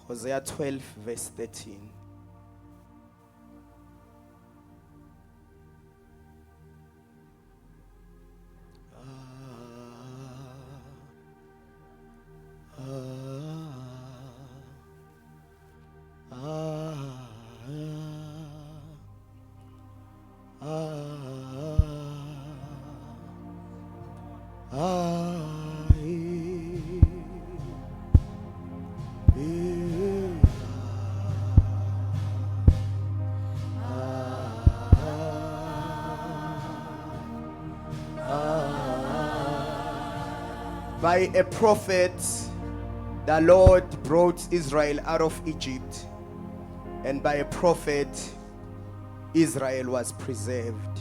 Hosea 12 verse 13. By a prophet, the Lord brought Israel out of Egypt, and by a prophet, Israel was preserved.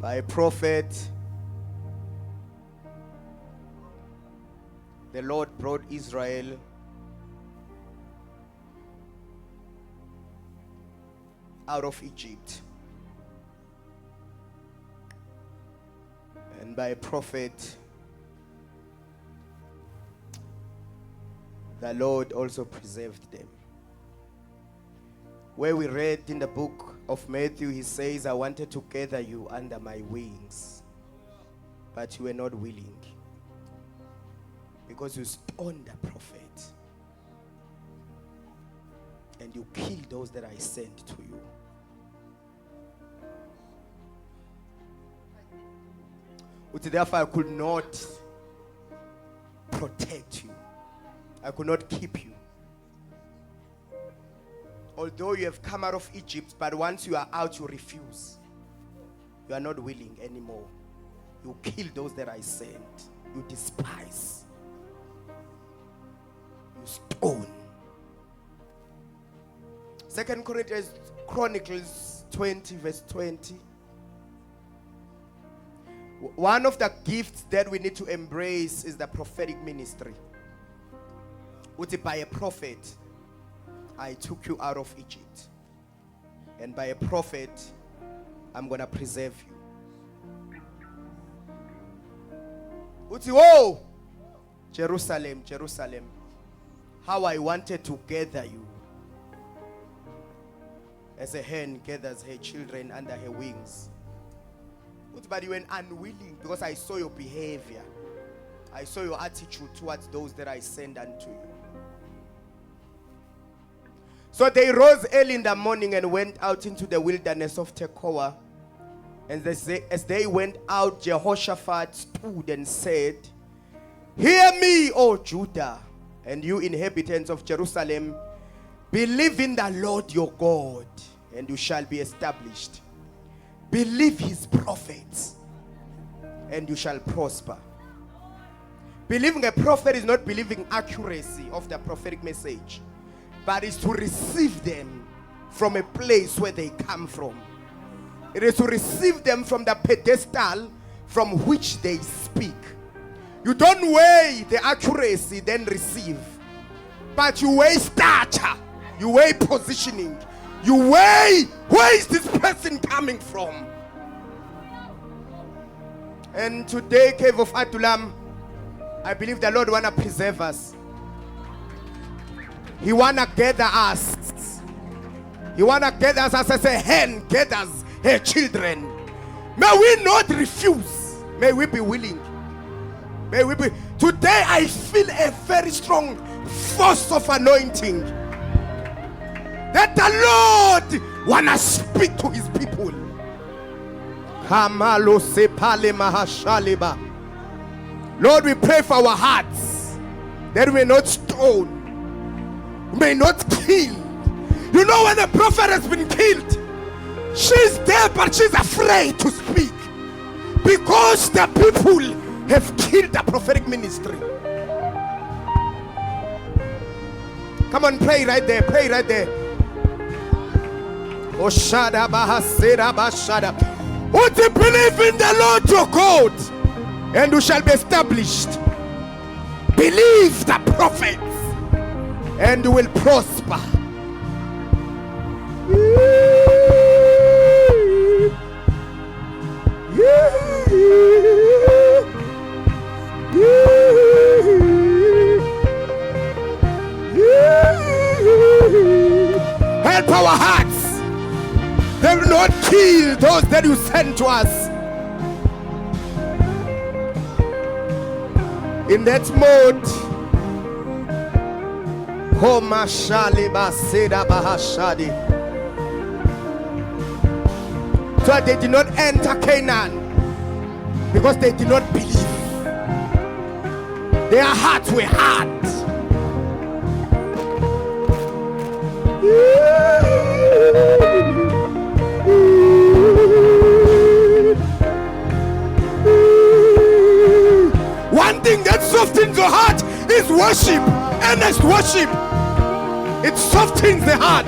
By a prophet, the Lord brought Israel out of Egypt, and by a prophet, the Lord also preserved them. Where we read in the book of Matthew, he says, I wanted to gather you under my wings, but you were not willing, because you stoned the prophet and you killed those that I sent to you. Which therefore I could not protect you. I could not keep you. Although you have come out of Egypt, but once you are out, you refuse. You are not willing anymore. You kill those that I sent. You despise. You stone. 2 Chronicles 20 verse 20. One of the gifts that we need to embrace is the prophetic ministry. By a prophet, I took you out of Egypt. And by a prophet, I'm going to preserve you. Oh, Jerusalem, Jerusalem, how I wanted to gather you. As a hen gathers her children under her wings. But you were unwilling, because I saw your behavior. I saw your attitude towards those that I send unto you. So they rose early in the morning and went out into the wilderness of Tekoa. And as they went out, Jehoshaphat stood and said, Hear me, O Judah, and you inhabitants of Jerusalem. Believe in the Lord your God, and you shall be established. Believe his prophets, and you shall prosper. Believing a prophet is not believing accuracy of the prophetic message, but is to receive them from a place where they come from. It is to receive them from the pedestal from which they speak. You don't weigh the accuracy, then receive. But you weigh stature. You weigh positioning. You weigh, where is this person coming from? And today, Cave of Adullam, I believe the Lord want to preserve us. He want to gather us. He want to gather us as a hen gathers her children. May we not refuse. May we be willing. May we be. Today I feel a very strong force of anointing that the Lord want to speak to his people. Lord, we pray for our hearts that we may not stone, may not kill. You know, when a prophet has been killed, she's there but she's afraid to speak because the people have killed the prophetic ministry. Come on, pray right there, pray right there. Oshada bahasera bashada. Would you believe in the Lord your God, and you shall be established? Believe the prophets, and you will prosper. help our hearts. They will not kill those that you send to us. In that mode, so they did not enter Canaan because they did not believe. Their hearts were hard. One thing that softens your heart is worship, earnest worship. It softens the heart.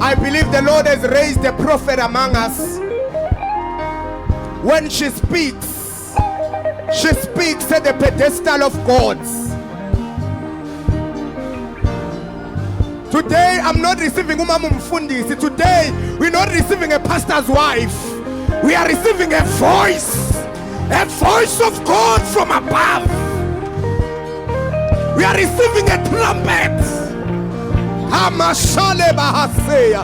I believe the Lord has raised a prophet among us. When she speaks at the pedestal of gods. Today I'm not receiving Umamu Mfundisi. Today we're not receiving a pastor's wife. We are receiving a voice of God from above. We are receiving a trumpet. Amashale bahaseya,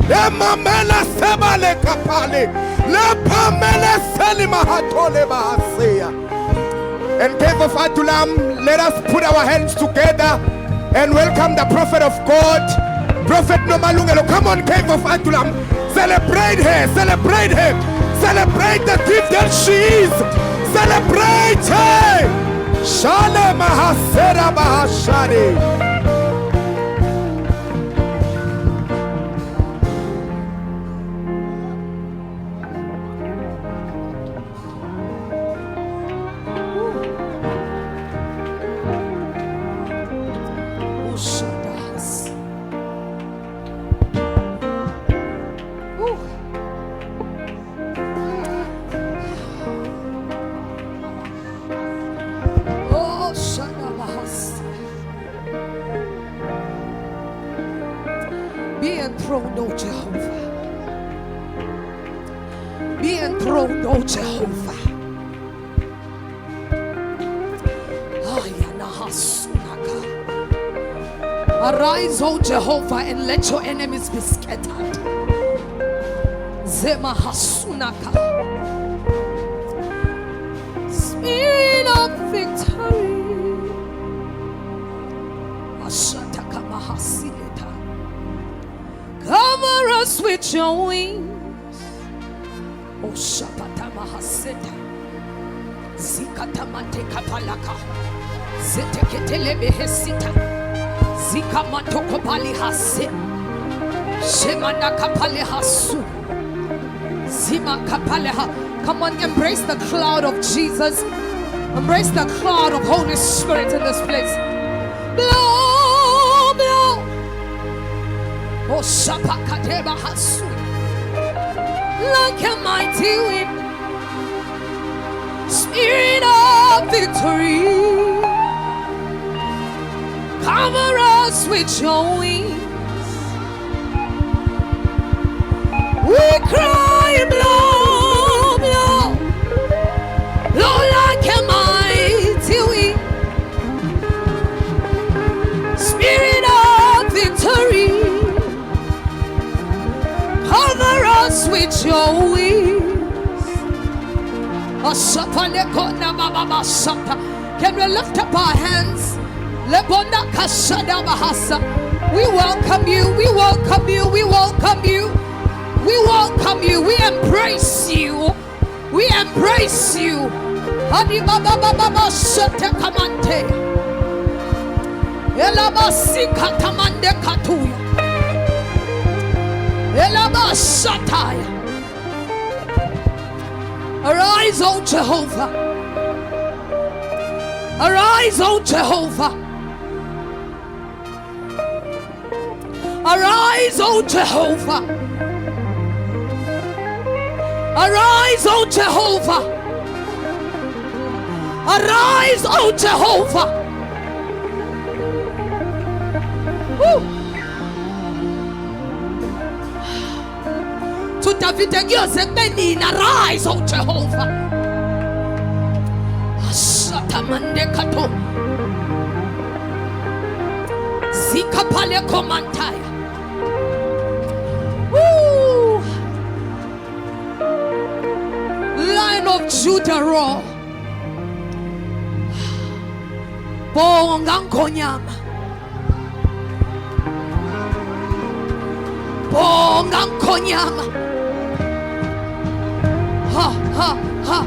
emamela sebale kapale, lepamele selima hatole bahaseya. And Cave of Adullam, let us put our hands together and welcome the prophet of God, Prophet Nomalungelo. Come on, Cave of Adullam, celebrate her, celebrate her, celebrate the gift that she is, celebrate her. Shale mahasera bahashari. Be enthroned, O Jehovah. Be enthroned, O Jehovah. Arise, O Jehovah, and let your enemies be scattered. Zema hasunaka. Spirit of victory. Ashataka mahasileta. Cover us with your wings. O Shapata Mahaseta. Zikata Mateka Palaka. Zeteketele Behesita. Zika Matoko Pali Hase. Shemana Kapale Hasu. Zima Kapaleha. Come on, embrace the cloud of Jesus. Embrace the cloud of Holy Spirit in this place. Blow, blow. Oh, Shapakateba Hasu. Like a mighty wind. Spirit of victory. Cover us with your wings. We cry, blow, blow. Blow like a mighty wind. Spirit of victory. Cover us with your wings. Can we lift up our hands? We welcome you, we welcome you, we welcome you, we welcome you, we embrace you, we embrace you. Arise, O Jehovah. Arise, O Jehovah. Arise, O Jehovah. Arise, O Jehovah. Arise, O Jehovah. Davide kuyoze kube nini. Arise, O Jehovah. Ashatamande kato. Zikapale komantaya. Woo! Lion of Judah roar. Bonga nkonyama. Bonga nkonyama. Ha ha ha.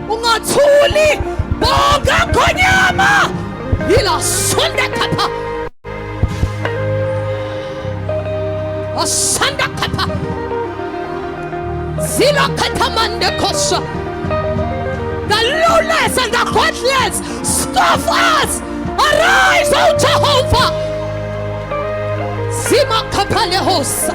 Ungathuli. Bonga nkonyama. Ila sonda kapa. Asanda kapa. Zila katamande kosha. The lowless and the godless scoff us. Arise, O Jehovah. Zima kapale hosa.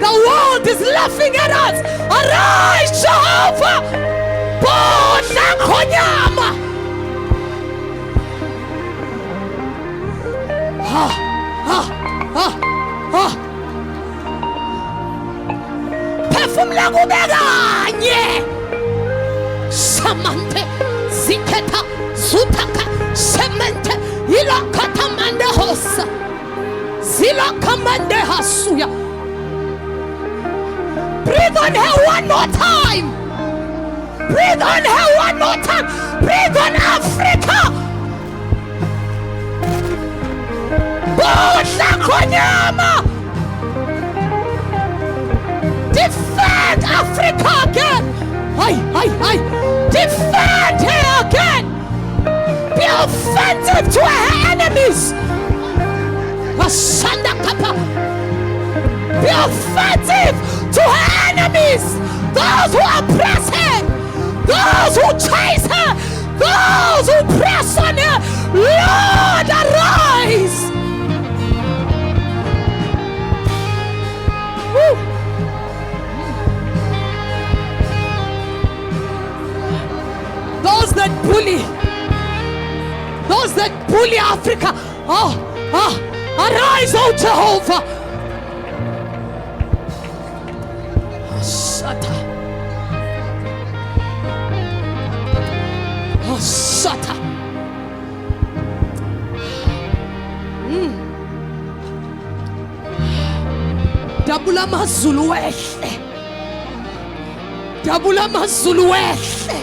The world is laughing at us. Arise, Jehovah. Bona konyama. Phefumula kubekanye. Samante ziketa zutaka semente ila katamande hosa. Zila kamande hasuya. Breathe on her one more time. Breathe on her one more time. Breathe on Africa. Bona konyama. Defend Africa again. Defend her again. Be offensive to her enemies. Asanda kapa. Be offensive to her enemies. Those who oppress her. Those who chase her. Those who press on her. Lord, arise. Woo. Those that bully Africa. Arise, O Jehovah. Shata. Shata. Dabula mazulu wehle. Dabula mazulu wehle.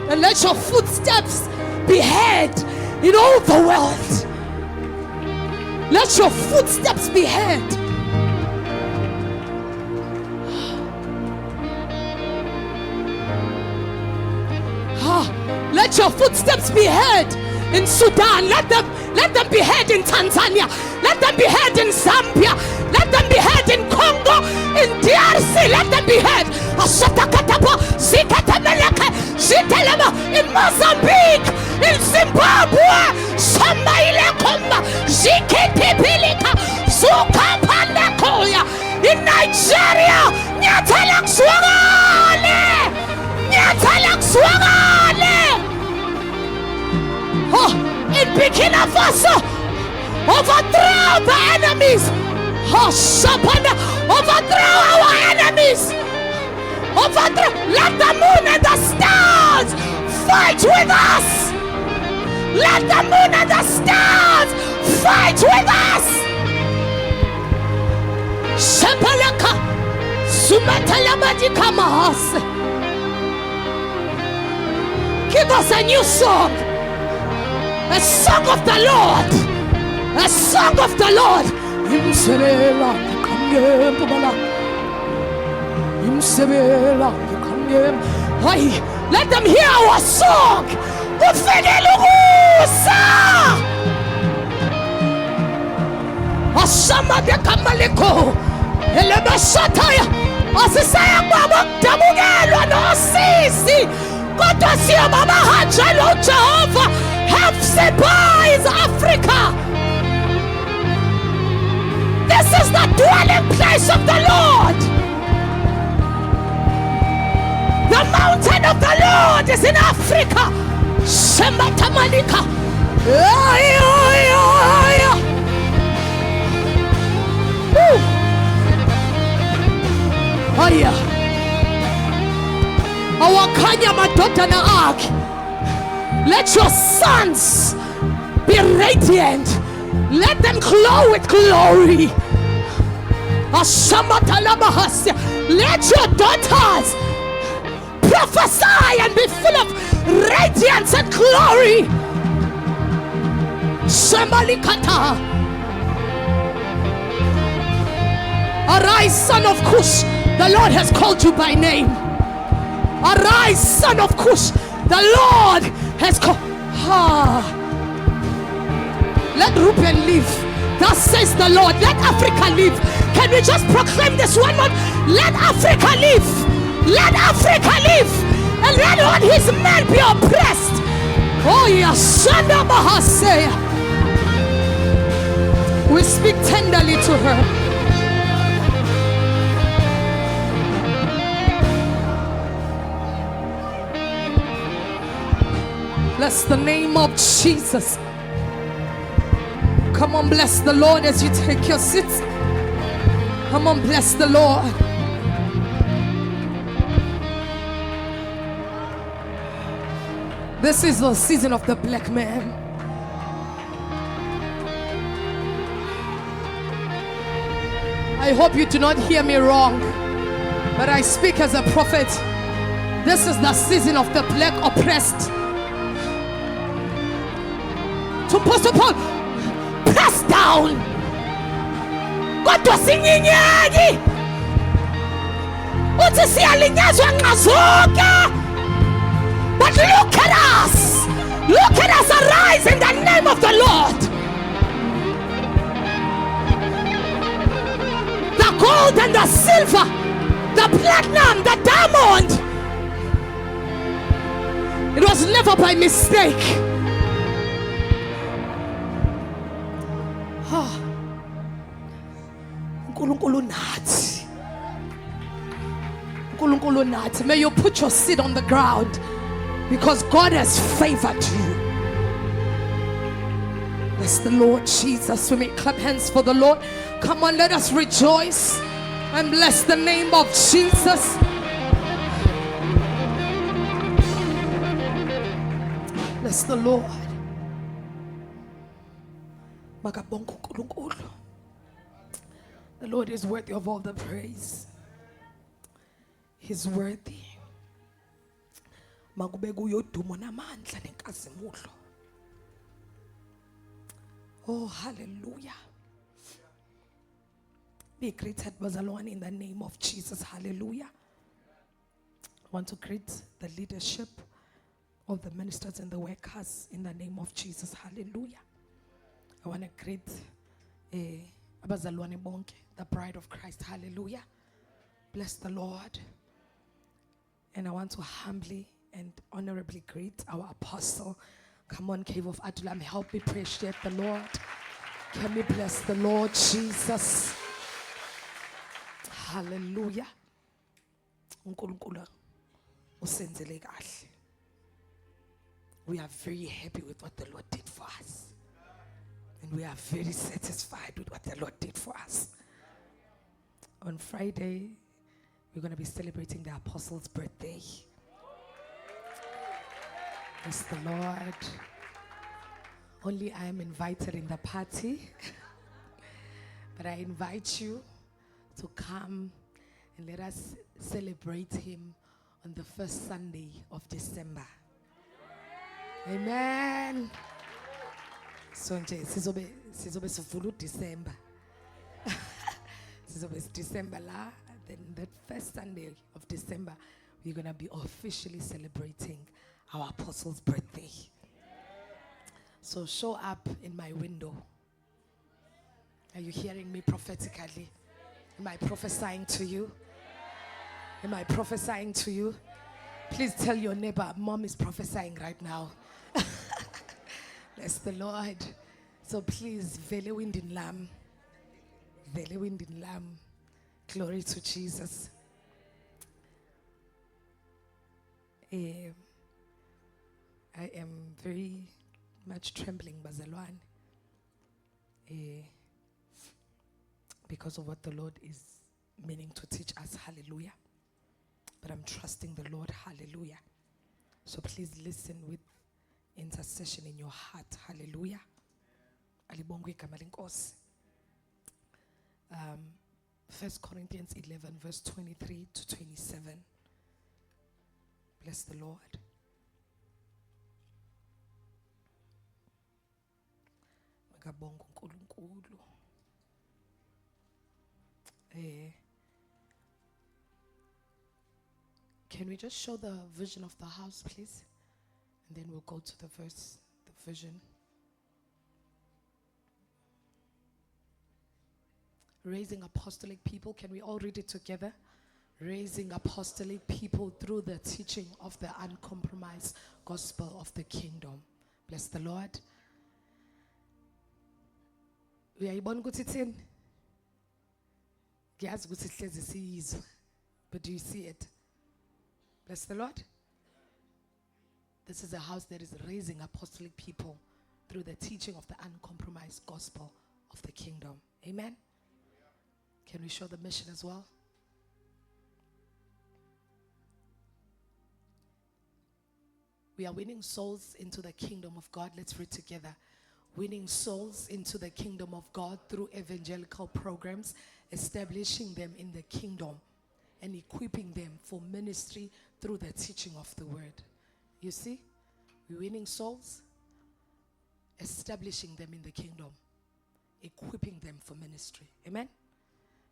And let your footsteps be heard in all the world. Let your footsteps be heard. Let your footsteps be heard in Sudan. Let them be heard in Tanzania. Let them be heard in Zambia. Let them be heard in Congo, in DRC. Let them be heard. In Mozambique, in Zimbabwe, in Nigeria, in Burkina Faso, overthrow the enemies. Overthrow our enemies. Overthrow. Let the moon and the stars fight with us. Let the moon and the stars fight with us. Shepalaka Sumatalabadika Mahas. Give us a new song. A song of the Lord. A song of the Lord. Let them hear our song. Asama de Kamaleko. Elebashataya. Asisaya baba tamugelwa no sisi. Kodwa siya baba hajalo Jehovah. Hepzibah is Africa. This is the dwelling place of the Lord. The mountain of the Lord is in Africa. Shembata Malika. Oh yeah. Our Kanya Madota na ark. Let your sons be radiant. Let them glow with glory. Let your daughters prophesy and be full of radiance and glory. Shamalikata. Arise, son of Cush. The Lord has called you by name. Arise, son of Cush. The Lord has called. Let Reuben live. Thus says the Lord. Let Africa live. Can we just proclaim this one more? Let Africa live. Let Africa live. And let all his men be oppressed. Oh yes. We speak tenderly to her. Bless the name of Jesus. Come on, bless the Lord as you take your seats. Come on, bless the Lord. This is the season of the black man. I hope you do not hear me wrong, but I speak as a prophet. This is the season of the black oppressed. To Apostle Paul, press down. Kodwa sinyinyeki. Uthi siyalinyazwa nxazuka. But look at us. Look at us arise in the name of the Lord. The gold and the silver, the platinum, the diamond. It was never by mistake. May you put your seed on the ground because God has favored you. Bless the Lord Jesus. We may clap hands for the Lord. Come on, let us rejoice and bless the name of Jesus. Bless the Lord. The Lord is worthy of all the praise. He's worthy. Oh, hallelujah. Be greeted, Bazalwane, in the name of Jesus. Hallelujah. I want to greet the leadership of the ministers and the workers in the name of Jesus. Hallelujah. I want to greet Abazalwane Bonke, the bride of Christ. Hallelujah. Bless the Lord. And I want to humbly and honorably greet our apostle. Come on, Cave of Adullam, help me appreciate the Lord. Can we bless the Lord Jesus? Hallelujah. We are very happy with what the Lord did for us. And we are very satisfied with what the Lord did for us. On Friday, we're going to be celebrating the apostle's birthday. Bless the Lord. Only I am invited in the party. But I invite you to come and let us celebrate him on the first Sunday of December. Amen. So nje sizobe sivula December. Sizobe December la, then that first Sunday of December we're going to be officially celebrating our apostle's birthday. So show up in my window. Are you hearing me prophetically? Am I prophesying to you? Am I prophesying to you? Please tell your neighbor, Mom is prophesying right now. Bless the Lord. So please, vele windin lam. Vele windin lam. Glory to Jesus. I am very much trembling, Bazalwane, because of what the Lord is meaning to teach us. Hallelujah. But I'm trusting the Lord. Hallelujah. So please listen with intercession in your heart. Hallelujah. Alibongwe igama lenkosi. 1 Corinthians 11 verse 23 to 27. Bless the Lord. Makabonga uNkulunkulu. Can we just show the vision of the house, please? And then we'll go to the verse, the vision. Raising apostolic people. Can we all read it together? Raising apostolic people through the teaching of the uncompromised gospel of the kingdom. Bless the Lord. Uyayibona ukuthi ithini? Ngiyazi ukuthi sihlezi siyizwe. But do you see it? Bless the Lord. This is a house that is raising apostolic people through the teaching of the uncompromised gospel of the kingdom. Amen. Can we show the mission as well? We are winning souls into the kingdom of God. Let's read together. Winning souls into the kingdom of God through evangelical programs, establishing them in the kingdom and equipping them for ministry through the teaching of the word. You see, we're winning souls, establishing them in the kingdom, equipping them for ministry. Amen.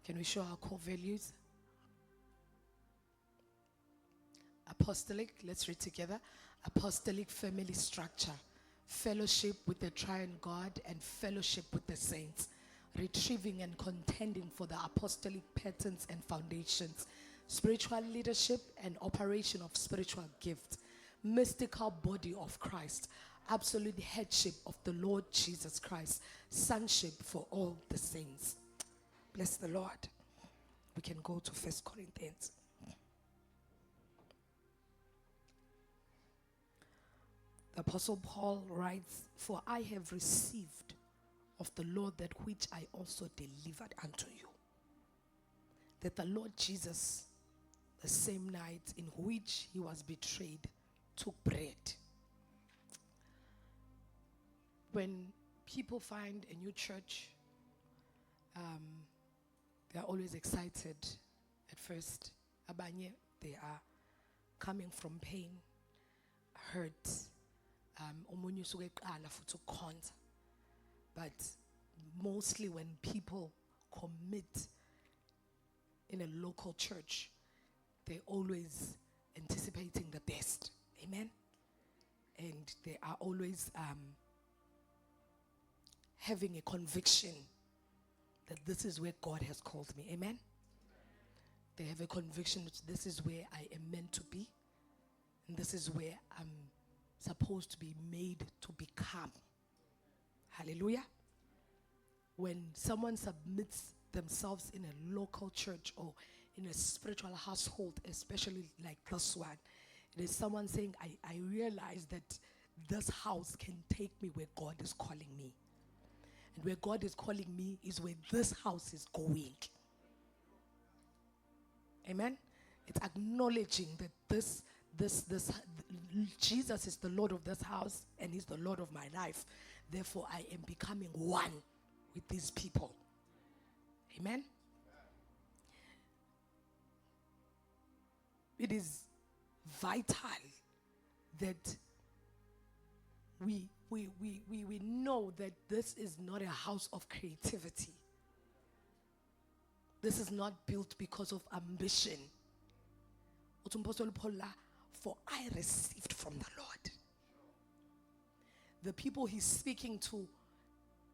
Can we show our core values? Apostolic, let's read together. Apostolic family structure, fellowship with the triune God and fellowship with the saints, retrieving and contending for the apostolic patterns and foundations, spiritual leadership and operation of spiritual gifts, mystical body of Christ, absolute headship of the Lord Jesus Christ, sonship for all the saints. Bless the Lord. We can go to 1 Corinthians. The Apostle Paul writes, "For I have received of the Lord that which I also delivered unto you, that the Lord Jesus, the same night in which he was betrayed, took bread." When people find a new church, they are always excited at first. Abanye, they are coming from pain, hurt. Omunye usuke eqala futhi ukukhonza. But mostly when people commit in a local church, they're always anticipating the best. Amen. And they are always having a conviction that this is where God has called me. Amen. They have a conviction that this is where I am meant to be, and this is where I'm supposed to be made to become. Hallelujah. When someone submits themselves in a local church or in a spiritual household, especially like this one, it is someone saying, I realize that this house can take me where God is calling me. And where God is calling me is where this house is going. Amen. It's acknowledging that this Jesus is the Lord of this house and he's the Lord of my life. Therefore, I am becoming one with these people. Amen. It is vital that we know that this is not a house of creativity. This is not built because of ambition. For I received from the Lord. The people he's speaking to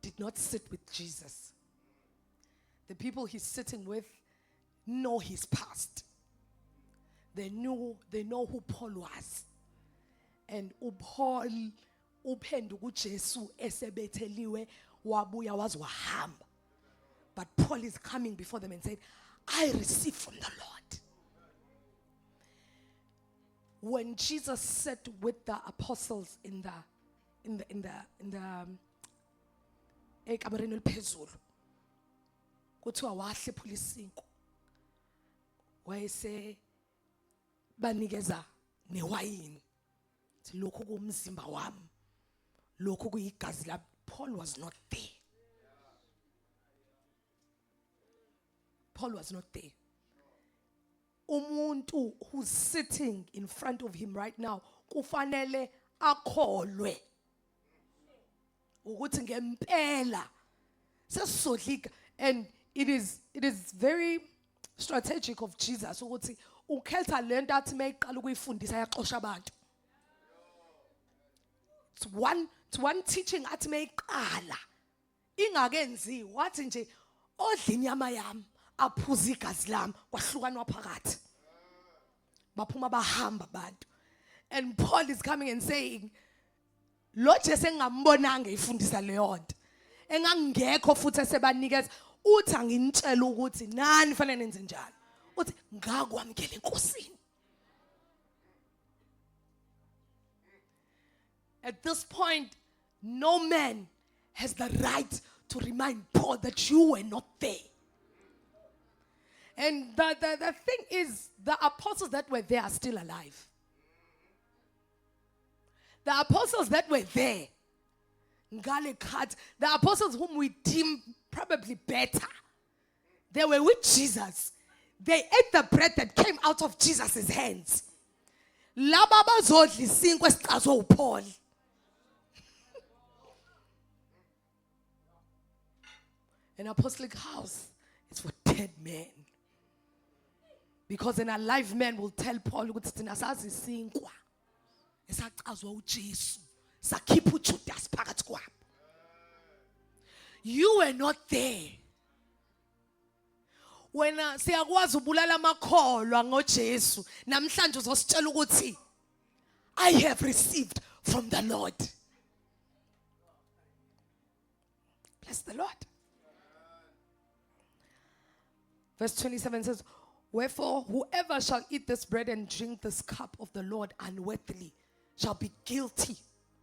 did not sit with Jesus. The people he's sitting with know his past. They know who Paul was. And Paul uphenduka uJesu esebetheliwe wabuya wazwahamba. But Paul is coming before them and said, I received from the Lord. when Jesus sat with the apostles in the ekamereni eliphezulu, kuthiwa wahlephula isinkwa, wayese banikeza newayini, lokhu kumzimba wami, lokhu kuyigazi lami. Paul was not there. Paul was not there. Umuntu who's sitting in front of him right now, kufanele akholwe ukuthi ngempela sesizodlika. And it is very strategic of Jesus ukuthi ukhetha lento athi mayiqala ukuyifundisa yaxosha abantu. It's one teaching athi mayiqala ingakenzi wathi nje odla inyama yami aphuza igazi lami kwahlukanwa phakathi, baphuma bahamba abantu. And Paul is coming and saying, lo Jesu engambonanga ifundisa leyo nto, engangekho futhi esebanikeza, uthi anginitshela ukuthi nani fanele nenze njalo, uthi ngakwamkela enkosini. At this point, no man has the right to remind Paul that you were not there. And the thing is, the apostles that were there are still alive. The apostles that were there, the apostles whom we deem probably better, they were with Jesus. They ate the bread that came out of Jesus' hands. Laba bazodla isinkwa esiqazwe uPaul. An apostolic house is for dead men. Because an alive man will tell Paul ukuthi thina sazi isinkwa esaqazwa uJesu sakhipha uJudas phakathi kwabo. You were not there. Wena siyakwazi ubulala amakholwa ngoJesu, namhlanje uzositshela ukuthi I have received from the Lord. Bless the Lord. Verse 27 says, wherefore, whoever shall eat this bread and drink this cup of the Lord unworthily shall be guilty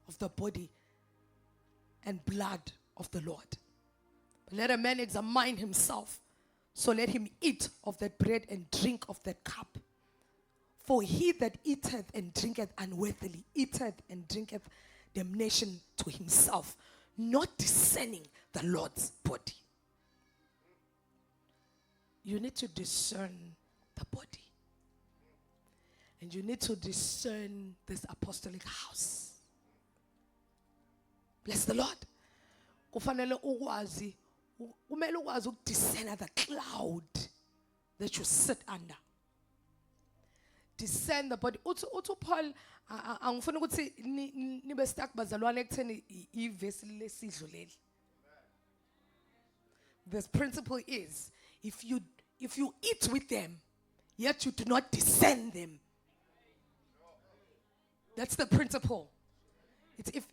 of the body and blood of the Lord. But let a man examine himself, so let him eat of that bread and drink of that cup. For he that eateth and drinketh unworthily eateth and drinketh damnation to himself, not discerning the Lord's body. You need to discern the body. And you need to discern this apostolic house. Bless the Lord. Kufanele ukwazi, kumele ukwazi ukudiscern the cloud that you sit under. Discern the body. Uthi Paul, angifuni ukuthi nibe stuck bazalwane ekutheni ivesi lesidlo leli. This principle is, if you eat with them, yet you do not discern them. That's the principle. It's if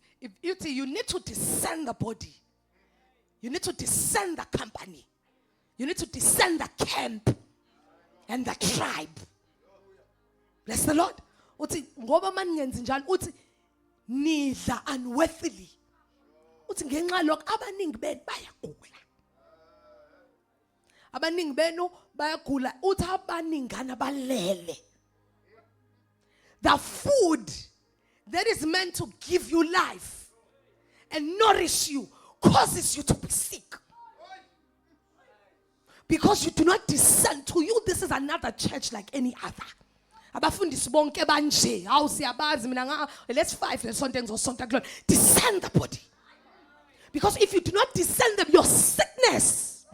you need to discern the body. You need to discern the company. You need to discern the camp and the tribe. Bless the Lord. Uthi ngoba maningenzi njalo uthi nidla unworthily. Uthi ngenxa lokho abaningi benu bayagula. Abaningi benu bayagula, uthi abaningana balele. The food that is meant to give you life and nourish you causes you to be sick. Because you do not discern. To you, this is another church like any other. Abafundisi bonke banje, hawu siyabazi mina let's five lesonto ngizosonta kulona. Discern the body. Because if you do not discern them, your sickness.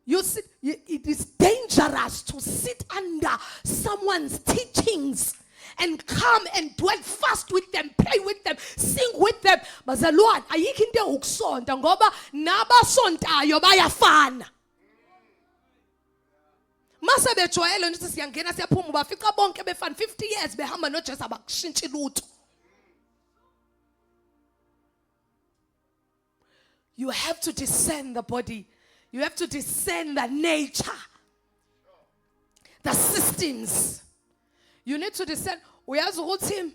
It is dangerous to sit under someone's teachings and come and dwell fast with them, pray with them, sing with them. Bazalwane, ayikho into ukusonta ngoba nabasontayo bayafana. Mase bejwayele nje siyangena siyaphuma bafika bonke befana 50 years behamba noJesu abakushintshi lutho. You have to discern the body. You have to discern the nature. the systems. You need to discern. Uyazi ukuthi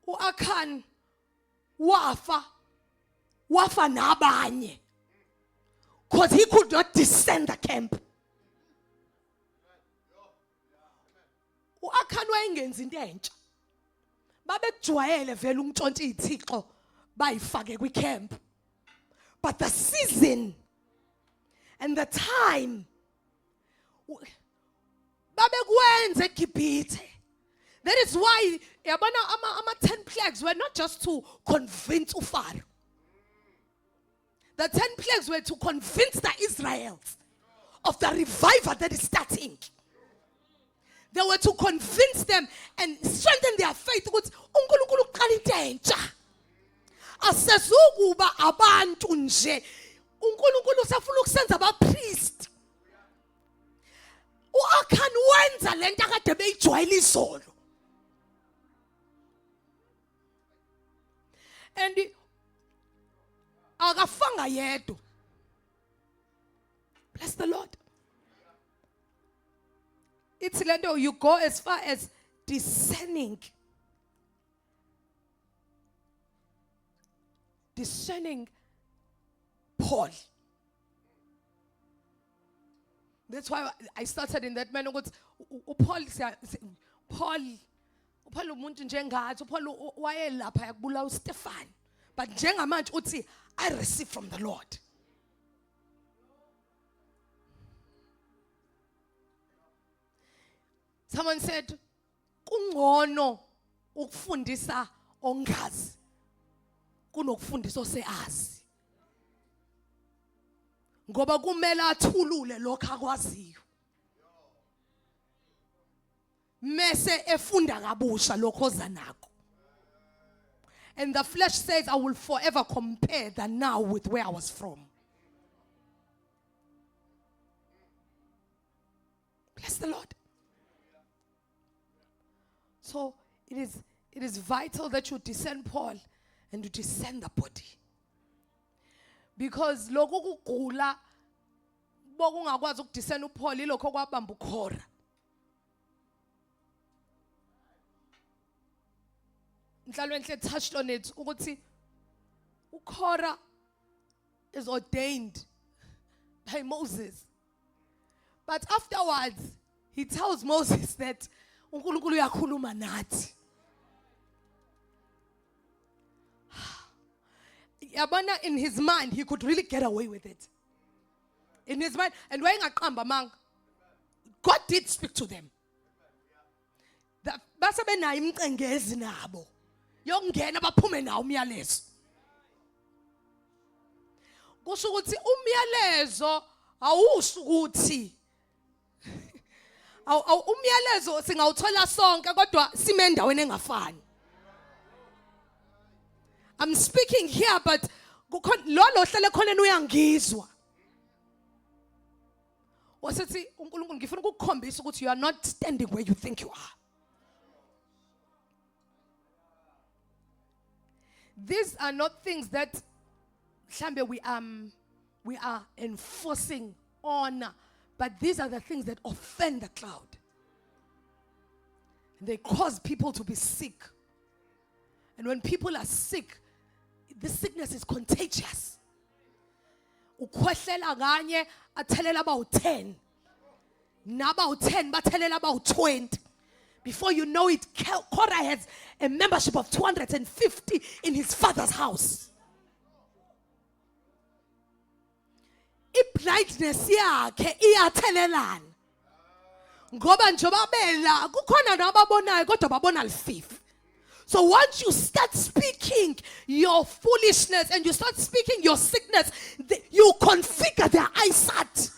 uAkhan wafa nabanye because he could not discern the camp. uAkhan wayengenza into entsha. Babekujwayele vele umntshontshe izithixo bayifake kwi-camp. But the season and the time babekwenza eGibhithe. That is why yabona ama 10 plagues were not just to convince uFaro. The 10 plagues were to convince the Israelites of the revival that is starting. They were to convince them and strengthen their faith ukuthi uNkulunkulu uqala into entsha. Asezukuba abantu nje. uNkulunkulu usafuna ukusenza abapriest. uAkhan wenza lento akade beyijwayele izolo. And akafanga yedwa. Bless the Lord. It's lento you go as far as discerning Paul. That's why I started in that manner. Paul umuntu njengathi Paul wayelapha yakubulawa uStefan, but njengamanje uthi I receive from the Lord. Someone said kungcono ukufundisa ongazi kunokufundisa oseazi, ngoba kumele athulule lokho akwaziyo mase efunda kabusha lokho oza nako. And the flesh says, I will forever compare the now with where I was from. Bless the Lord. So it is vital that you discern Paul and you discern the body. Because lokho kugula bokungakwazi ukudiscern uPaul ilokho kwabamba uKhora. Mhlalwenhle touched on it ukuthi uKhora is ordained by Moses. But afterwards he tells Moses that uNkulunkulu uyakhuluma nathi. Yabona, in his mind he could really get away with it. In his mind, and wayengaqamba manga, God did speak to them. Base benayo imcengezi nabo yokungena baphume nawo umyalezo. Kusho ukuthi umyalezo awusho ukuthi umyalezo singawuthola sonke kodwa sime endaweni engafani. I'm speaking here, but lolo hlele khoneni uyangizwa. Wasithi uNkulunkulu ngifuna ukukukhombisa ukuthi you are not standing where you think you are. These are not things that we are enforcing on, but these are the things that offend the cloud. And they cause people to be sick. And when people are sick, the sickness is contagious. Ukhwehlela kanye athelela about 10. About 10 bathelela about 20. Before you know it, Korah has a membership of 250 in his father's house. I-brightness yakhe iyathelelana. Ngoba njoba bela kukhona nababonayo kodwa babona lififi. So once you start speaking your foolishness and you start speaking your sickness, you configure their eyesight.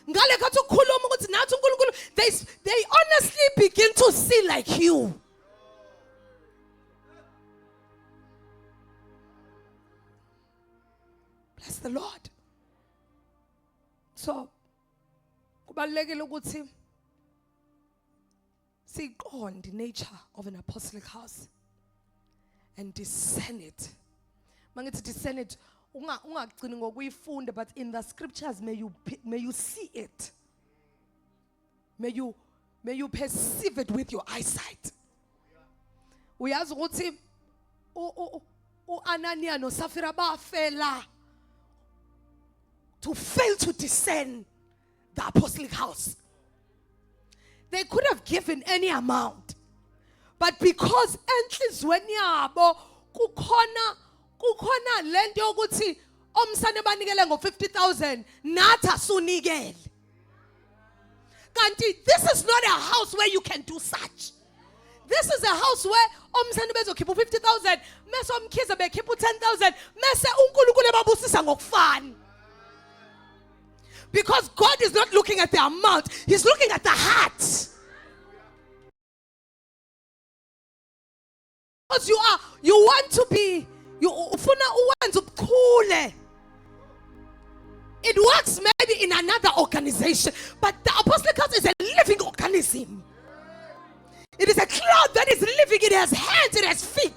Ngale kathi ukhuluma ukuthi nathi uNkulunkulu, they honestly begin to see like you. Bless the Lord. So kubalulekile ukuthi siqonde the nature of an apostolic house and discern it. Mangithi discern it, ungagcini ngokuyifunda, but in the scriptures may you see it. May you perceive it with your eyesight. Uyazi ukuthi Anania no Sapphira bafela to fail to discern the apostolic house. They could have given any amount, but because enhlizweni yabo kukhona lento yokuthi omsane banikele ngo-50,000 nathi asunikele. Kanti this is not a house where you can do such. This is a house where omsane bezokhipha 50,000 mase omkhize bekhipha 10,000 mase uNkulunkulu ebabusisa ngokufana. Because God is not looking at the amount, He's looking at the heart. Because you want to be, ufuna uwenza ubukhule. It works maybe in another organization, but the apostolic house is a living organism. It is a cloud that is living. It has hands, it has feet.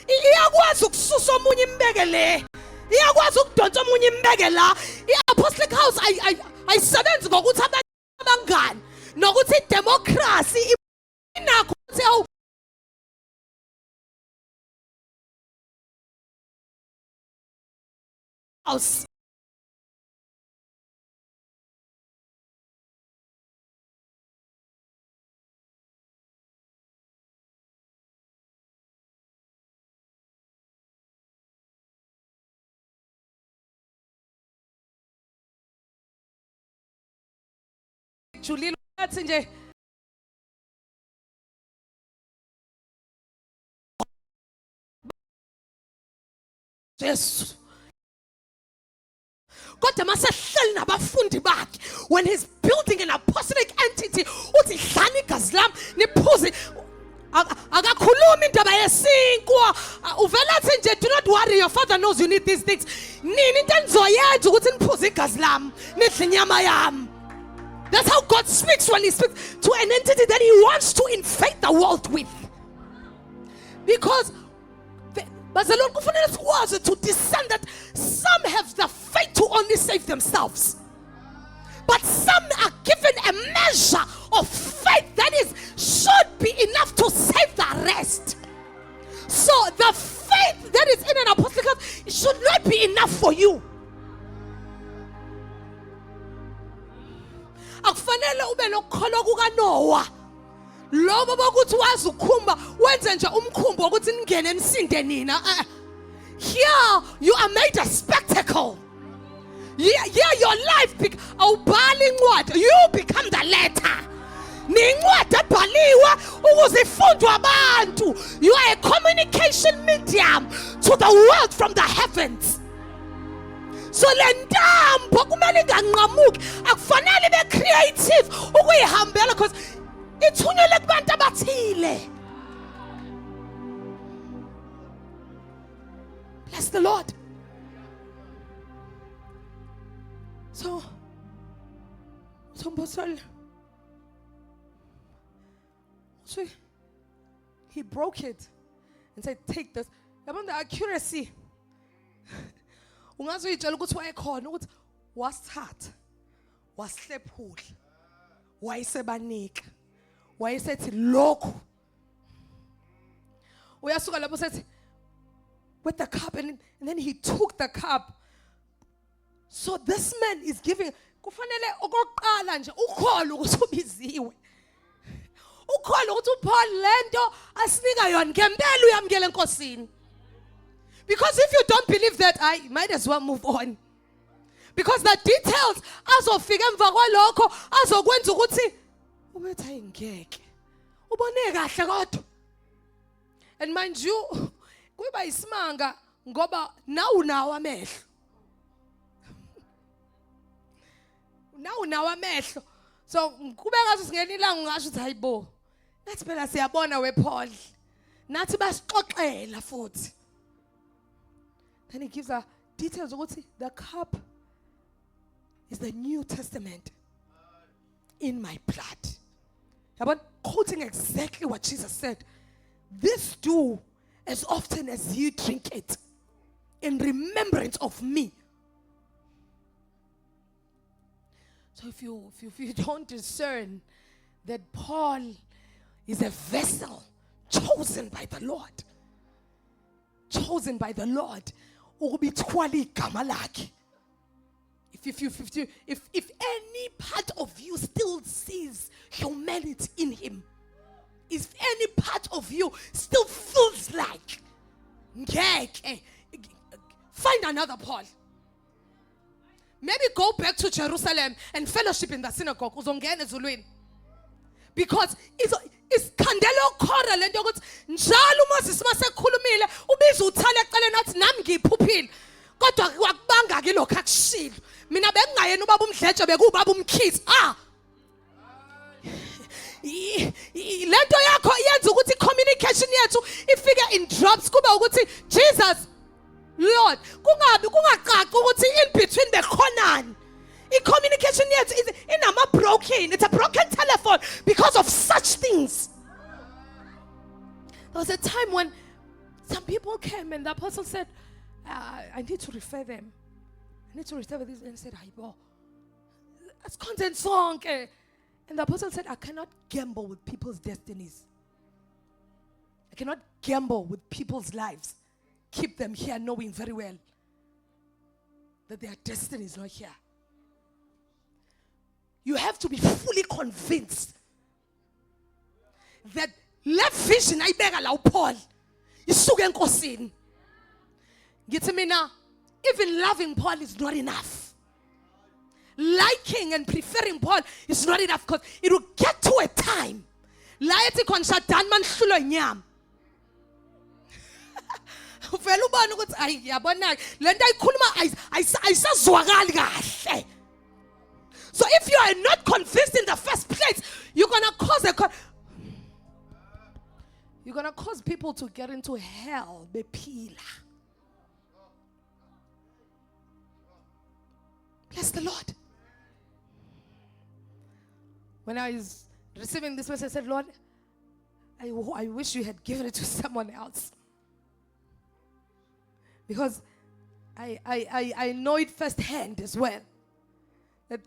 Iyakwazi ukususa omunye imbeke le. Iyakwazi ukudonsa omunye imbeke la. I-apostolic house ayisebenzi ngokuthi abantu abangani nokuthi democracy inakho ukuthi house. Julie lathi nje Jesu kodwa masehleli nabafundi bakhe, when he's building an apostolic entity, uthi hlani igazi lami niphuze, akakhulumi indaba yesinkwa. Uvela athi nje, do not worry, your father knows you need these things. Nini into enizoyenza ukuthi niphuze igazi lami nidle inyama yami. That's how God speaks when He speaks to an entity that He wants to infect the world with. Because but the Lord wants to discern that some have the faith to only save themselves, but some are given a measure of faith that should be enough to save the rest. So the faith that is in an apostolic house should not be enough for you. Akufanele ube nokukholwa kukaNoah. Lobo bokuthi wazi ukhumba wenze nje umkhumbo ukuthi ningene emsinde nina. Here you are made a spectacle. Here your life awubhali incwadi, you become the letter. Nincwadi ebhaliwe ukuze ifundwe abantu. You are a communication medium to the world from the heavens. So le ntambo kumele inganqamuki, akufanele be creative ukuyihambela because ithunyelwe kubantu abathile. Bless the Lord. So he broke it and said, take this. About the accuracy. Ungazuyitshela ukuthi wayekhona ukuthi wasithatha wasihlephula wayisebanika wayesethi lokhu uyasuka lapho sethi with the cup, and then he took the cup. So this man is giving, kufanele okokuqala nje ukholo ukuthi ubiziwe, ukholo ukuthi uPaul lento asinika yona ngempela uyamkele enkosini. Because if you don't believe that, I might as well move on. Because the details azofika emva kwalokho azokwenza ukuthi ubethi ayingeke ubone kahle kodwa. And mind you, kuba isimanga ngoba nawu nawo amehlo. Nawu nawo amehlo. So kube ngathi singena ilanga ngasho ukuthi hayibo. Nathi phela siyabona wePaul. Nathi basixoxela futhi. Then he gives a details of the cup is the New Testament in my blood. About quoting exactly what Jesus said. This do as often as you drink it in remembrance of me. So if you don't discern that Paul is a vessel chosen by the Lord, if any part of you still sees humanity in him, if any part of you still feels like, find another Paul. Maybe go back to Jerusalem and fellowship in the synagogue. Because it's kandelo khora lento ukuthi njalo uMoses masekhulumile ubiza uthale eceleni athi nami ngiphuphile kodwa wakubanga ke lokho akushilo mina bekungayena ubaba umdletshe bekubaba umkhithi lento yakho yenza ukuthi communication yethu ifike in drops kuba ukuthi Jesus Lord kungacaci ukuthi in between bekhonani. Communication yet is in broken. It's a broken telephone because of such things. There was a time when some people came and the apostle said, I need to refer them. I need to refer this. And said, that's content song. And the apostle said, I cannot gamble with people's destinies. I cannot gamble with people's lives. Keep them here knowing very well that their destiny is not here. You have to be fully convinced that left vision ayibeka la uPaul isuke enkosini. Ngithi mina even loving Paul is not enough. Liking and preferring Paul is not enough because it will get to a time la ethi konshadani manhlulo inyama. Uvela ubona ukuthi ayi yabona lento ayikhuluma ayisazwakali kahle. So if you are not convinced in the first place, you're going to cause people to get into hell. Bepila. Bless the Lord. When I was receiving this message, I said, Lord, I wish you had given it to someone else. Because I know it firsthand as well. That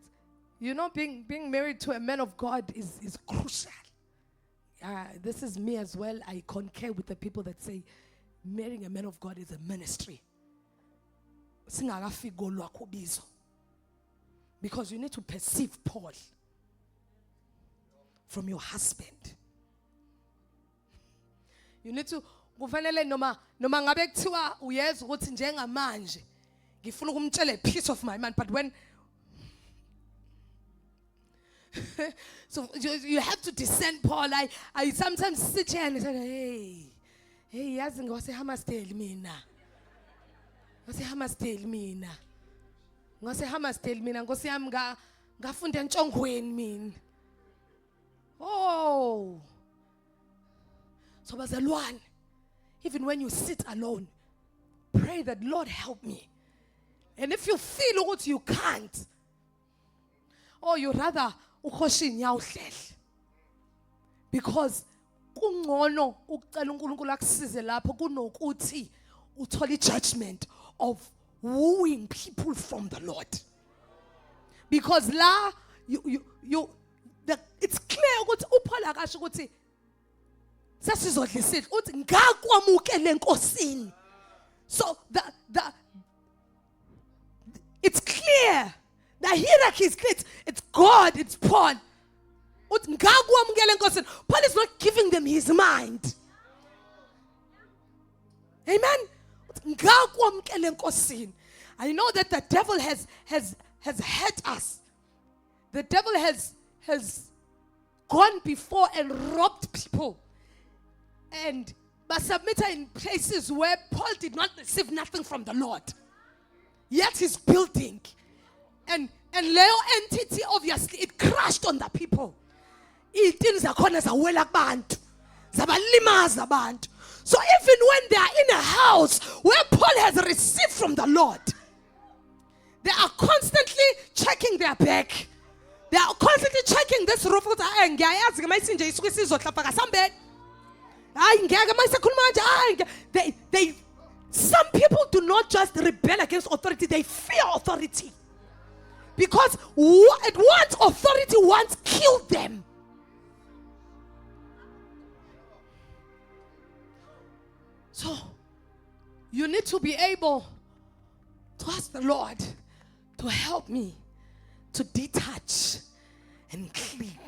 being married to a man of God is crucial. This is me as well. I concur with the people that say marrying a man of God is a ministry. Because you need to perceive Paul from your husband. You need to kufanele noma ngabe kuthiwa uyeza ukuthi njengamanje ngifuna ukumtshela a piece of my mind, but when so you have to discern Paul. I sometimes sit here and say, hey, yazi ngose Hammersdale mina. Ngose Hammersdale mina. Ngose Hammersdale mina ngosi yami ngafunda entshongweni mina. Oh. So bazalwane, even when you sit alone, pray that Lord help me. And if you feel what you can't, or you rather ukhosini yawuhlele, because kungcono ukucela uNkulunkulu akusize lapho kunokuthi uthole judgment of wooing people from the Lord. Because la it's clear ukuthi uPaul akasho ukuthi sasizodlisile uthi ngakwamukele enkosini. So it's clear. The hierarchy is clear. It's God, it's Paul. Paul is not giving them his mind. Amen. I know that the devil has hurt us. The devil has gone before and robbed people. And submitted in places where Paul did not receive nothing from the Lord. Yet he's building. And Leo entity, obviously, it crashed on the people. So even when they are in a house where Paul has received from the Lord, they are constantly checking their back. They are constantly checking this roof. Some people do not just rebel against authority, they fear authority. Because it once authority once killed them. So, you need to be able to ask the Lord to help me to detach and cling.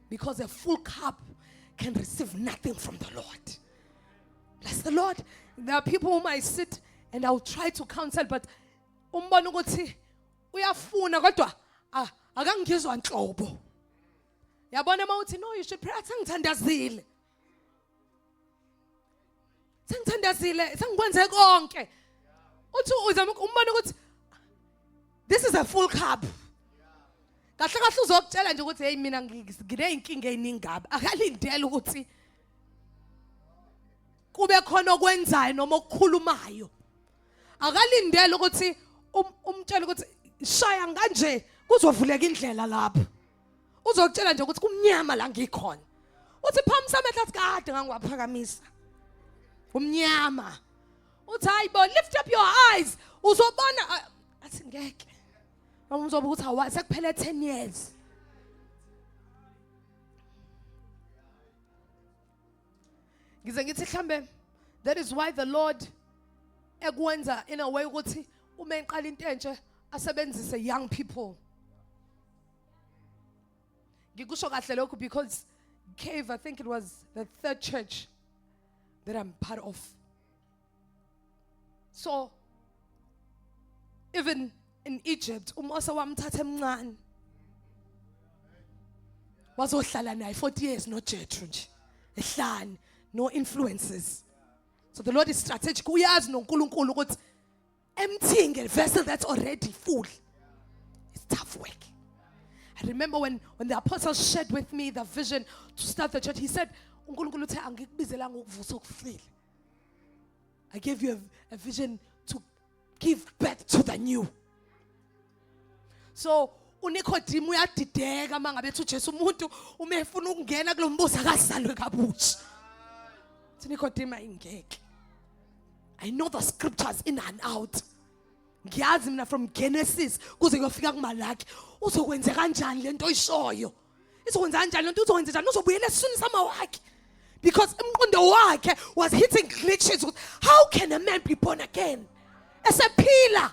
Because a full cup can receive nothing from the Lord. Bless the Lord. There are people whom I sit and I'll try to counsel, but umbona ukuthi uyafuna kodwa akangizwa nhlobo. Yabona mawuthi no, you should pray. Sengithandazile. Sengikwenze konke. Uthi uzama umbona ukuthi this is a full cup. Kahle kahle uzokutshela nje ukuthi hey mina ngineyinkinga eziningi ngabe. Akalindele ukuthi kube khona okwenzayo noma okukhulumayo. Akalindele ukuthi umtshele ukuthi shaya kanje kuzovuleka indlela lapha. Uzokutshela nje ukuthi kumnyama la ngikhona. Uthi phamisa amehlo athi kade ngangiwaphakamisa. Umnyama. Uthi hayibo lift up your eyes. Uzobona athi ngeke. Uzobe ukuthi awazi sekuphele 10 years. Ngize ngithi mhlambe that is why the Lord ekwenza in a way ukuthi uma eqala into entshe asebenzise young people. Ngikusho kahle lokho because Cave, I think it was the third church that I'm part of. So even in Egypt, uMose wamthatha emncane. Wazohlala naye 40 years no Jethro nje. Ehlani, no influences. So the Lord is strategic. Uyazi noNkulunkulu ukuthi emptying a vessel that's already full. It's tough work. I remember when the apostles shared with me the vision to start the church, he said, uNkulunkulu uthe angikubizelanga ukuvusa okufile. I gave you a vision to give birth to the new. So uNicodemus uyadideka mangabe ethi uJesu umuntu uma efuna ukungena kulombuzo akazalwe kabusha. Nicodemus ingeke. I know the scriptures in and out. Ngiyazi mina from Genesis kuze kuyofika kuMalaki uzokwenza kanjani lento oyishoyo. Izokwenza kanjani lento uzokwenza njani uzobuyela esiswini samawakhe. Because umqondo wakhe was hitting glitches. How can a man be born again? Esephila.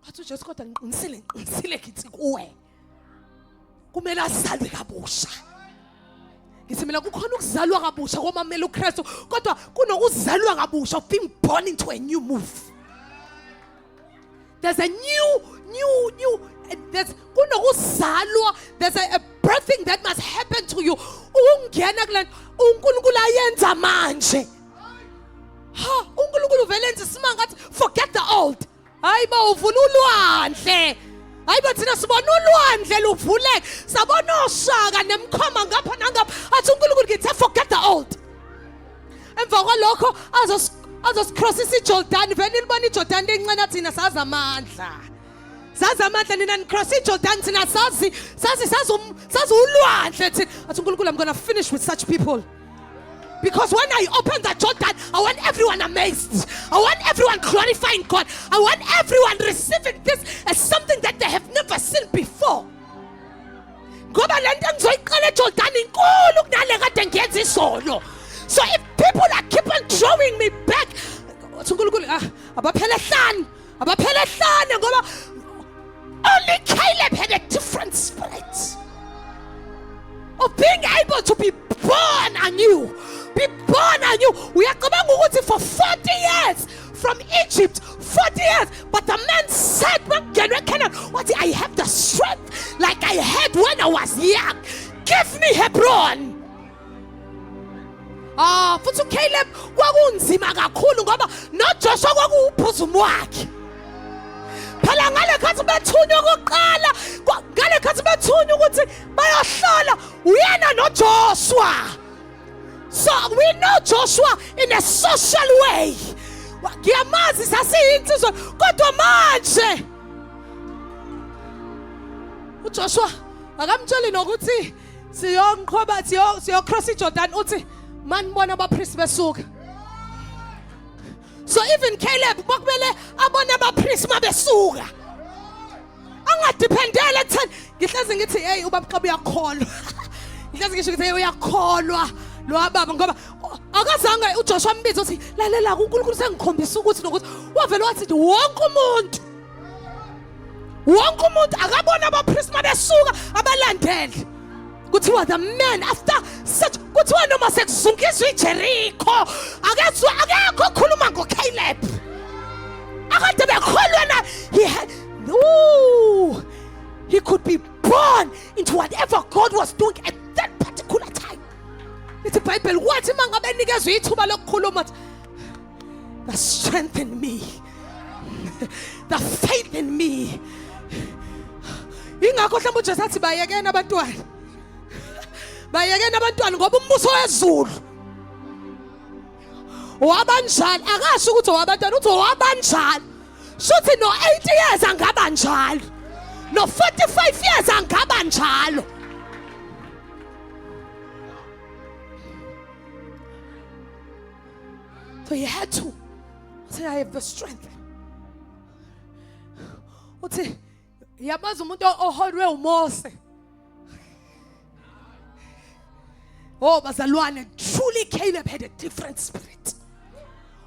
Wathi uJesu kodwa ngiqinisile kithi kuwe. Kumele azalwe kabusha. Ngithi mina kukhona ukuzalwa kabusha komamela uKristu kodwa kunokuzalwa kabusha of being born into a new move. There's a new there's kunokuzalwa, there's a birthing that must happen to you. Ungena kulanto uNkulunkulu ayenza manje. Ha, uNkulunkulu vele enza isimanga athi forget the old. Hayibo uvula ulwandle. Hayibo thina sibona ulwandle luvuleke. Sabona oshaka nemkhoma ngapha nangapha. Athi uNkulunkulu ngithi forget the old. Emva kwalokho azoscross iJordan, vele libona iJordan encane thina saza amandla. Saza amandla nina nicross iJordan thina sazi ulwandle thina. Athi uNkulunkulu I'm going to finish with such people. Because when I open the Jordan, I want everyone amazed. I want everyone glorifying God. I want everyone receiving this as something that they have never seen before. Ngoba lento engizoyiqala eJordan inkulu kunale kade ngiyenza isolo. So if people are keep on drawing me back, abaphela hlane ngoba only Caleb had a different spirit of being able to be born anew. Be born anew. Uyacabanga ukuthi for 40 years from Egypt, 40 years, but the man said, what? I have the strength like I had when I was young. Give me Hebron. Futhi uCaleb kwakunzima kakhulu ngoba noJoshua kwakuwuphuzumo wakhe. Phela ngale khathi bethunywa okokuqala, ngale khathi bethunywa ukuthi bayohlola uyena noJoshua. So we know Joshua in a social way. Ngiyamazi sasiyinsizwa kodwa manje uJoshua akamtsheli nokuthi siyonqoba siyocross iJordan uthi manibona abapriest besuka. So even Caleb bakumele abone abapriest mabesuka. Angadependele ekutheni ngihlezi ngithi hey ubaba xa uyakholwa. Ngihlezi ngisho ukuthi hey uyakholwa lo baba ngoba akazange uJoshua ambize uthi lalela uNkulunkulu sengikhombisa ukuthi nokuthi wavela wathi wonke umuntu akabona abapriest mabesuka abalandele. Kuthiwa the man after such kuthiwa noma sekuzungizwe iJericho akekho okhuluma ngoCaleb. Akade bekholwa na he could be born into whatever God was doing at that particular time. It's a Bible wathi mangabe nikezwe ithuba lokukhuluma the strength in me, the faith in me. Ingakho mhlawumbe uJesu athi bayekena abantwana ngoba umbuso wezulu wabanjani akasho ukuthi wabantwana uthi wabanjani shothi no 80 years angaba njalo no 45 years angaba njalo. So he had to say I have the strength. Uthi yabaza umuntu oholwe uMose. Oh bazalwane, truly Caleb had a different spirit.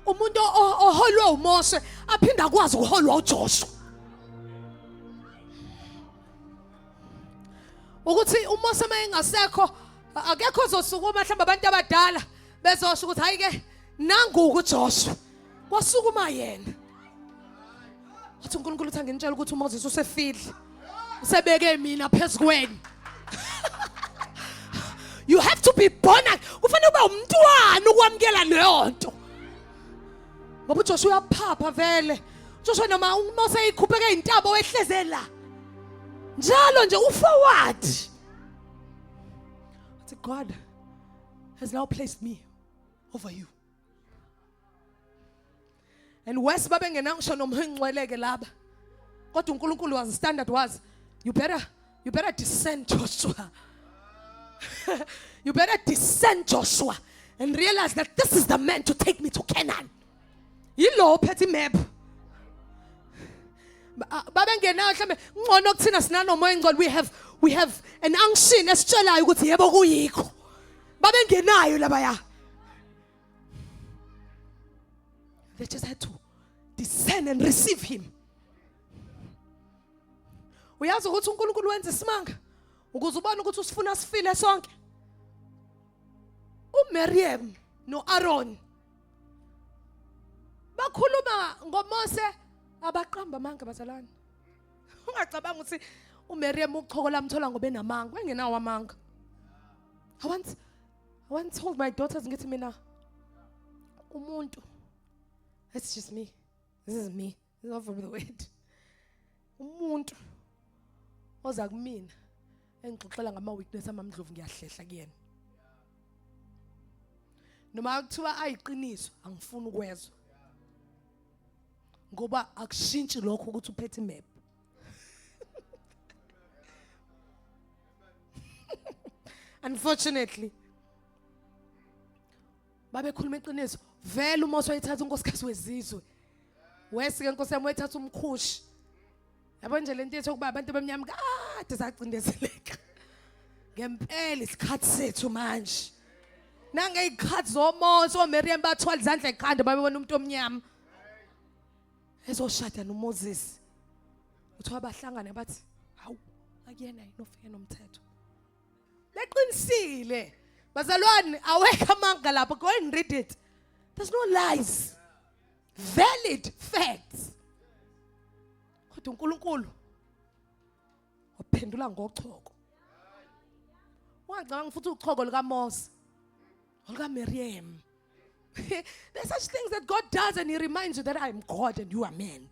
Umuntu oholwe uMose aphinda kwazi ukuholwa uJoshua. Ukuthi uMose mayengasekho akekho ozosukuma mhlawumbe abantu abadala bezosho ukuthi hayi ke nangu uJoshua. Wasukuma yena. Wathi uNkulunkulu uthi angitshela ukuthi uMoses usefile. Usebeke mina phezukweni. You have to be born. Kufanele ube umntwana ukwamkela leyo nto. Ngoba uJoshua uyaphapha vele. uJoshua noma uMose ikhupheke intaba wehlezela. Njalo nje uforward. God has now placed me over you. And West babengena ngisho nomhengcweleke laba. Kodwa uNkulunkulu was standard was you better descend Joshua. You better descend Joshua and realize that this is the man to take me to Canaan. Yilo petty map. Babengena mhlambe ngcono kuthina sinano moya ngcolo we have an unction esitshelayo ukuthi yebo kuyikho. Babengenayo labaya. They just had to descend and receive him. Uyazi ukuthi uNkulunkulu wenza isimanga ukuze ubone ukuthi usifuna sifile sonke. uMiriam noAaron bakhuluma ngoMose abaqamba amanga bazalwane. Ungacabanga ukuthi uMiriam uchokola mthola ngoba enamanga, engenawo amanga. I once told my daughters ngithi mina umuntu, that's just me. This is me. This is not from the word. Umuntu oza kumina engixoxela ngama weakness amamdlovu ngiyahlehla kuyena. Noma kuthiwa ayiqiniso angifuni ukwezwa. Ngoba akushintshi lokho ukuthi uphethe imap. Unfortunately babekhuluma iqiniso vele uMose wayethatha unkosikazi wezizwe wesike inkosi yami wayethatha umkhushi yabo nje lento ethu ukuba abantu bemnyama kade sacindezeleka ngempela isikhathi sethu manje nangeyikhathi zoMose oMiriam bathwala izandla ekhanda babebona umuntu omnyama ezoshada noMoses uthi abahlangana bathi hawu akuyena inofike nomthetho leqinisile bazalwane awekho amanga lapha. Go and read it. There's no lies, valid facts. Kodwa uNkulunkulu waphendula ngochoko. Ungacabanga futhi uchoko likaMose olikaMiriam. There's such things that God does and he reminds you that I am God and you are man.